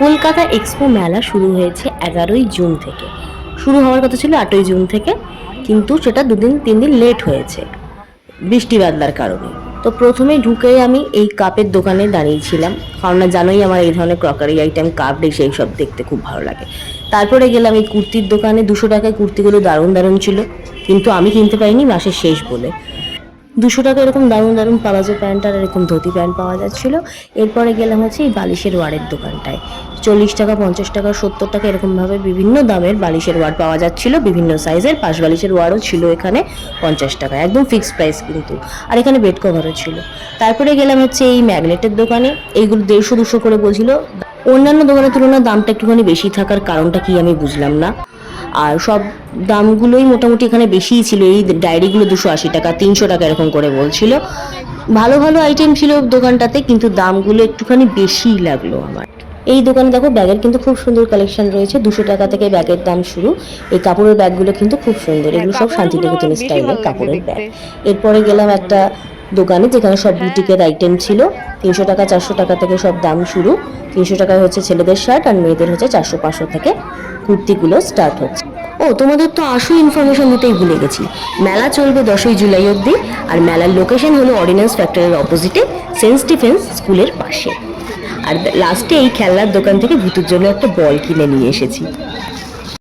Kolkata expo মেলা শুরু হয়েছে 11ই জুন থেকে। শুরু হওয়ার কথা ছিল 8ই জুন থেকে, কিন্তু সেটা 2-3 দিন লেট হয়েছে বৃষ্টি বাদলার কারণে। তো প্রথমে ঢুকেই আমি এই কাপের দোকানে দাঁড়িয়েছিলাম, কারণ না জানোই আমার এই ধরনের ক্রকারি আইটেম, কাপ ডিশ এইসব দেখতে খুব ভালো লাগে। তারপরে গেলাম এই কুর্তির দোকানে, 200 টাকায় কুর্তিগুলো দারুণ দারুণ ছিল, কিন্তু আমি কিনতে পারিনি, মাসের শেষ বলে। 200 টাকা এরকম দারুণ দারুণ পালাজো প্যান্ট আর এরকম ধুতি প্যান্ট পাওয়া যাচ্ছিল। এরপরে গেলাম হচ্ছে এই বালিশের ওয়ারের দোকানটায়। 40 টাকা, 50 টাকা, 70 টাকা এরকমভাবে বিভিন্ন দামের বালিশের ওয়ার পাওয়া যাচ্ছিল, বিভিন্ন সাইজের। পাশ বালিশের ওয়ারও ছিল এখানে 50 টাকা, একদম ফিক্সড প্রাইস কিন্তু। আর এখানে বেড কভারও ছিল। তারপরে গেলাম হচ্ছে এই ম্যাগনেটের দোকানে, এইগুলো 150-200 করে বলছিল। অন্যান্য দোকানের তুলনায় দামটা একটুখানি বেশি থাকার কারণটা কি আমি বুঝলাম না। আর সব দামগুলোই মোটামুটি এখানে বেশিই ছিল। এই ডায়েরিগুলো 280 টাকা, 300 টাকা এরকম করে বলছিল। ভালো ভালো আইটেম ছিল দোকানটাতে, কিন্তু দামগুলো একটুখানি বেশিই লাগলো আমার। এই দোকানে দেখো ব্যাগের কিন্তু খুব সুন্দর কালেকশন রয়েছে। 200 টাকা থেকে ব্যাগের দাম শুরু। এই কাপড়ের ব্যাগগুলো কিন্তু খুব সুন্দর, এগুলো সব শান্তিনিকেতন স্টাইলের কাপড়ের ব্যাগ। এরপরে গেলাম একটা দোকানে যেখানে সব বুটিকের আইটেম ছিল। 300 টাকা, 400 টাকা থেকে সব দাম শুরু। 300 টাকায় হচ্ছে ছেলেদের শার্ট, আর মেয়েদের হচ্ছে 400-500 থেকে কুর্তিগুলো স্টার্ট হচ্ছে। ও, তোমাদের তো আসল ইনফরমেশন দিতেই ভুলে গেছি। মেলা চলবে 10ই জুলাই অবধি, আর মেলার লোকেশন হলো অর্ডিন্যান্স ফ্যাক্টরির অপোজিটে, সেন্ট স্টিফেন্স স্কুলের পাশে। আর লাস্টে এই খেলনার দোকান থেকে ভূতুর জন্য একটা বল কিনে নিয়ে এসেছি।